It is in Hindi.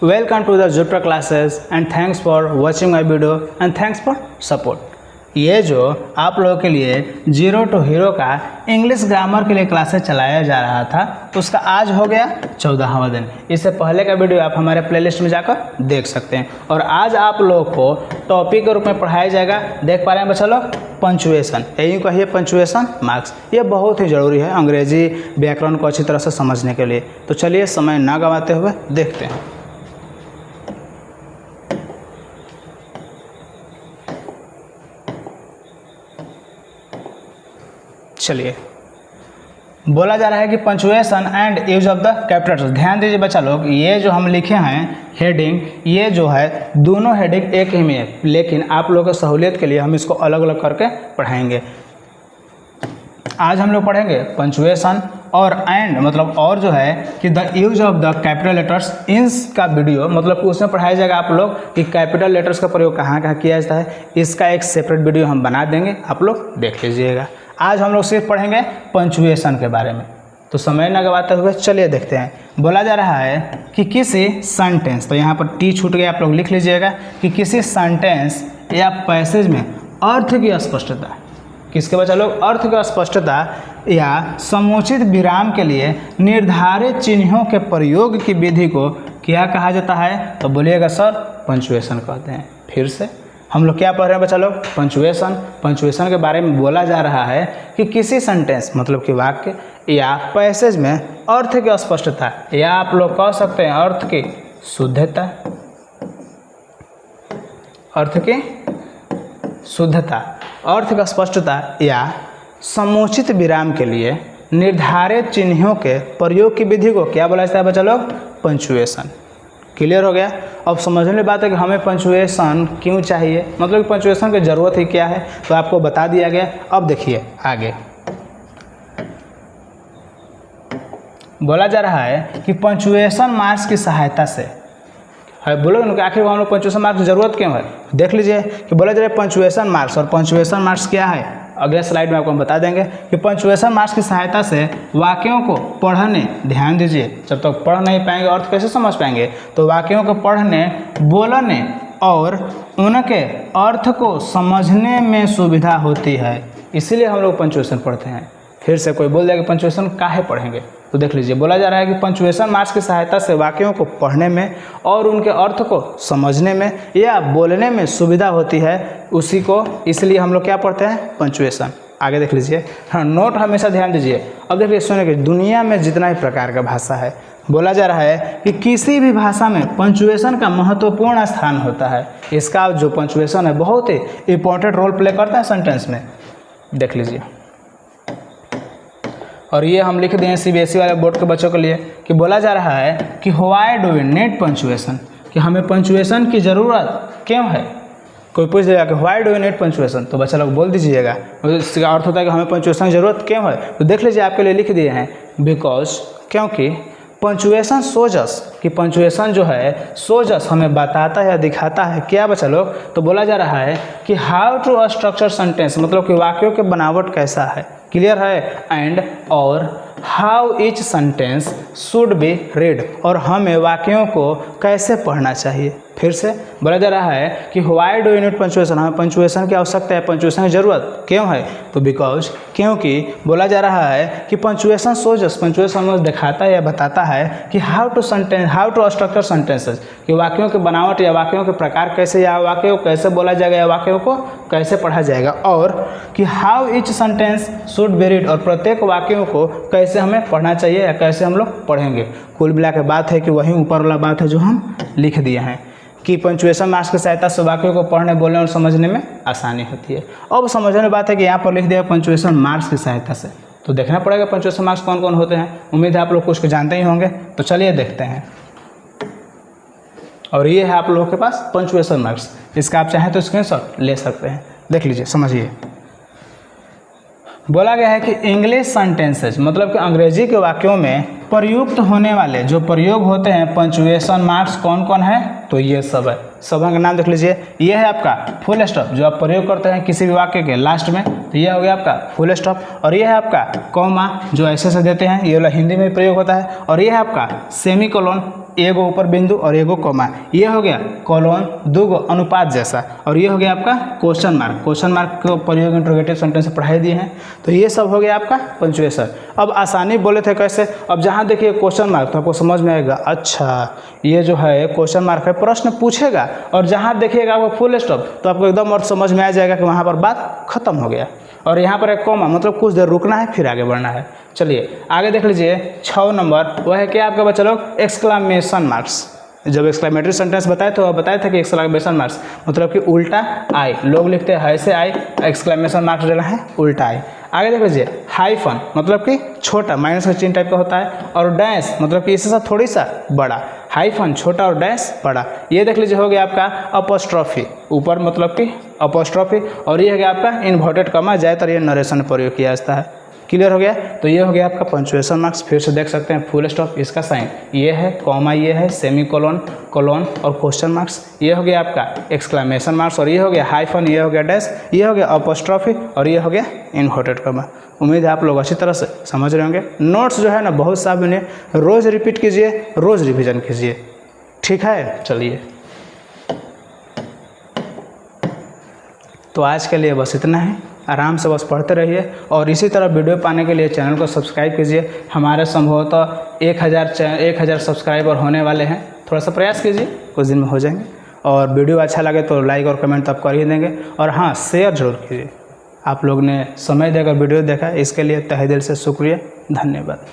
Welcome to the Jupiter classes and thanks for watching my video and thanks for support। ये जो आप लोगों के लिए जीरो टू हीरो का इंग्लिश ग्रामर के लिए क्लासेस चलाया जा रहा था, उसका आज हो गया 14वां दिन। इससे पहले का वीडियो आप हमारे प्लेलिस्ट में जाकर देख सकते हैं। और आज आप लोगों को टॉपिक के रूप में पढ़ाया जाएगा, देख पा रहे हैं बच्चा लोग, पंचुएशन। यही कहिए पंचुएशन मार्क्स। ये बहुत ही ज़रूरी है अंग्रेजी व्याकरण को अच्छी तरह से समझने के लिए। तो चलिए समय ना गंवाते हुए देखते हैं। चलिए, बोला जा रहा है कि punctuation and use of the Capitals. ध्यान दीजिए बच्चा लोग, ये जो हम लिखे हैं हेडिंग, ये जो है दोनों हेडिंग एक ही में है, लेकिन आप लोगों की सहूलियत के लिए हम इसको अलग अलग करके पढ़ाएंगे। आज हम लोग पढ़ेंगे पंचुएशन और एंड मतलब और जो है कि the use of the capital letters in का वीडियो, मतलब कि उसमें पढ़ाया जाएगा आप लोग कि कैपिटल लेटर्स का प्रयोग कहाँ कहाँ किया जाता है। इसका एक सेपरेट वीडियो हम बना देंगे, आप लोग देख लीजिएगा। आज हम लोग सिर्फ पढ़ेंगे पंचुएशन के बारे में। तो समय न गवाते हुए चलिए देखते हैं। बोला जा रहा है कि किसी सेंटेंस, तो यहाँ पर टी छूट गया, आप लोग लिख लीजिएगा कि किसी सेंटेंस या पैसेज में अर्थ की स्पष्टता, किसके बच्चा लोग, अर्थ की स्पष्टता या समुचित विराम के लिए निर्धारित चिन्हों के प्रयोग की विधि को क्या कहा जाता है? तो बोलिएगा सर पंचुएशन कहते हैं। फिर से हम लोग क्या पढ़ रहे हैं बच्चा लोग? पंचुएशन। पंचुएशन के बारे में बोला जा रहा है कि किसी सेंटेंस मतलब कि वाक्य या पैसेज में अर्थ की स्पष्टता, या आप लोग कह सकते हैं अर्थ की शुद्धता, अर्थ की शुद्धता, अर्थ की स्पष्टता या समुचित विराम के लिए निर्धारित चिन्हों के प्रयोग की विधि को क्या बोला जाता है बच्चा लोग? पंचुएशन। क्लियर हो गया? अब समझने वाली बात है कि हमें पंचुएशन क्यों चाहिए, मतलब कि पंचुएशन की ज़रूरत ही क्या है, तो आपको बता दिया गया। अब देखिए आगे बोला जा रहा है कि पंचुएशन मार्क्स की सहायता से है। बोलोगे ना कि आखिर हम लोग पंचुएशन मार्क्स की ज़रूरत क्यों है? देख लीजिए कि बोला जा रहा है पंचुएशन मार्क्स, और पंचुएशन मार्क्स क्या है अगले स्लाइड में आपको हम बता देंगे कि पंचुएशन मार्क्स की सहायता से वाक्यों को पढ़ने, ध्यान दीजिए, जब तक पढ़ नहीं पाएंगे अर्थ कैसे समझ पाएंगे, तो वाक्यों को पढ़ने, बोलने और उनके अर्थ को समझने में सुविधा होती है। इसीलिए हम लोग पंचुएशन पढ़ते हैं। फिर से कोई बोल देगा कि पंचुएशन काहे पढ़ेंगे, तो देख लीजिए बोला जा रहा है कि पंचुएशन मार्क्स की सहायता से वाक्यों को पढ़ने में और उनके अर्थ को समझने में या बोलने में सुविधा होती है, उसी को इसलिए हम लोग क्या पढ़ते हैं? पंचुएशन। आगे देख लीजिए। हाँ, नोट हमेशा ध्यान दीजिए। अब देखिए सुनिए कि दुनिया में जितना भी प्रकार का भाषा है, बोला जा रहा है कि किसी भी भाषा में पंचुएशन का महत्वपूर्ण स्थान होता है। इसका जो पंचुएशन है बहुत ही इंपॉर्टेंट रोल प्ले करता है सेंटेंस में, देख लीजिए। और ये हम लिख दिए सीबीएसई वाले बोर्ड के बच्चों के लिए कि बोला जा रहा है कि why do we need punctuation, कि हमें पंचुएशन की ज़रूरत क्यों है। कोई पूछ देगा कि why do we need punctuation, तो बच्चा लोग बोल दीजिएगा, इसका अर्थ होता है कि हमें पंचुएशन की ज़रूरत क्यों है। तो देख लीजिए आपके लिए लिख दिए हैं बिकॉज, क्योंकि पंचुएशन सोजस, कि पंचुएशन जो है सोजस हमें बताता है या दिखाता है क्या बच्चा लोग, तो बोला जा रहा है कि हाउ टू स्ट्रक्चर सेंटेंस, मतलब कि वाक्यों के बनावट कैसा है, क्लियर है, एंड और how each sentence should be read, और हमें वाक्यों को कैसे पढ़ना चाहिए। फिर से बोला जा रहा है कि why do you need punctuation, हमें पंचुएशन की आवश्यकता है, पंचुएशन की ज़रूरत क्यों है, तो बिकॉज, क्योंकि बोला जा रहा है कि पंचुएशन सोजस, पंचुएशन हमें दिखाता है या बताता है कि हाउ टू स्ट्रक्चर सेंटेंसेस, कि वाक्यों की बनावट या वाक्यों के प्रकार कैसे, या वाक्यों को कैसे बोला जाएगा या वाक्यों को कैसे पढ़ा जाएगा, और कि how each sentence should be read, और प्रत्येक वाक्यों को कैसे हमें पढ़ना चाहिए या कैसे हम लोग पढ़ेंगे। कुल मिला के बात है कि वही ऊपर वाला बात है जो हम लिख दिए हैं कि पंचुएशन मार्क्स की सहायता से वाक्यों को पढ़ने, बोलने और समझने में आसानी होती है। अब समझने की बात है कि यहाँ पर लिख दिया पंचुएशन मार्क्स की सहायता से, तो देखना पड़ेगा पंचुएशन मार्क्स कौन कौन होते हैं। उम्मीद है आप लोग कुछ को जानते ही होंगे, तो चलिए देखते हैं। और ये है आप लोगों के पास पंचुएशन मार्क्स, इसका आप चाहें तो स्क्रीनशॉट ले सकते हैं, देख लीजिए, समझिए। बोला गया है कि इंग्लिश सेंटेंसेज, मतलब कि अंग्रेजी के वाक्यों में प्रयुक्त होने वाले जो प्रयोग होते हैं पंचुएशन मार्क्स कौन कौन है, तो ये सब है। सब का नाम देख लीजिए। ये है आपका फुल स्टॉप, जो आप प्रयोग करते हैं किसी भी वाक्य के लास्ट में, तो ये हो गया आपका फुल स्टॉप। और ये है आपका कॉमा, जो ऐसे से देते हैं, ये वाला हिंदी में प्रयोग होता है। और ये है आपका सेमीकोलन, एगो ऊपर बिंदु और एगो कॉमा, ये हो गया कोलोन, दूगो अनुपात जैसा, और ये हो गया आपका क्वेश्चन मार्क। क्वेश्चन मार्क को प्रयोग इंट्रोगेटिव सेंटेंस से पढ़ाई दिए हैं, तो ये सब हो गया आपका पंक्चुएशन। अब आसानी बोले थे कैसे, अब जहाँ देखिए क्वेश्चन मार्क तो आपको समझ में आएगा, अच्छा ये जो है क्वेश्चन मार्क है, प्रश्न पूछेगा, और जहाँ देखिएगा आपको फुल स्टॉप तो आपको एकदम और समझ में आ जाएगा कि वहाँ पर बात खत्म हो गया। और यहाँ पर एक कॉमा, मतलब कुछ देर रुकना है फिर आगे बढ़ना है। चलिए आगे देख लीजिए 6 नंबर, वह है क्या आपके बच्चे लोग, एक्सक्लामेशन मार्क्स। जब एक्सक्लेमेटरी सेंटेंस बताए तो बताए थे कि एक्सक्लेमेशन मार्क्स मतलब कि उल्टा आई, लोग लिखते हैं ऐसे आई, एक्सक्लेमेशन मार्क्स देना है उल्टा आई। आगे देख लीजिए हाइफन मतलब कि छोटा, माइनस का चिन्ह टाइप का होता है, और डैश मतलब कि इससे सा थोड़ी सा बड़ा, हाइफन छोटा और डैश बड़ा। ये देख लीजिए हो गया आपका अपोस्ट्रॉफी, ऊपर मतलब कि अपोस्ट्रॉफी, और ये हो गया आपका इन्वर्टेड कॉमा, ज़्यादातर ये नरेशन में प्रयोग किया जाता है। क्लियर हो गया, तो ये हो गया आपका पंक्चुएशन मार्क्स। फिर से देख सकते हैं फुल स्टॉप, इसका साइन ये है, कॉमा ये है, सेमी कोलोन, कोलोन और क्वेश्चन मार्क्स, ये हो गया आपका एक्सक्लेमेशन मार्क्स, और ये हो गया हाइफन, ये हो गया डैश, ये हो गया अपोस्ट्रॉफी, और ये हो गया इन्वर्टेड कॉमा। उम्मीद है आप लोग अच्छी तरह से समझ रहे होंगे। नोट्स जो है ना बहुत सा बने, रोज़ रिपीट कीजिए, रोज़ रिविज़न कीजिए, ठीक है। चलिए तो आज के लिए बस इतना है, आराम से बस पढ़ते रहिए, और इसी तरह वीडियो पाने के लिए चैनल को सब्सक्राइब कीजिए। हमारे संभवतः 1000 सब्सक्राइबर होने वाले हैं, थोड़ा सा प्रयास कीजिए, कुछ दिन में हो जाएंगे। और वीडियो अच्छा लगे तो लाइक और कमेंट तो आप कर ही देंगे, और हाँ शेयर जरूर कीजिए। आप लोग ने समय देकर वीडियो देखा, इसके लिए तहे दिल से शुक्रिया, धन्यवाद।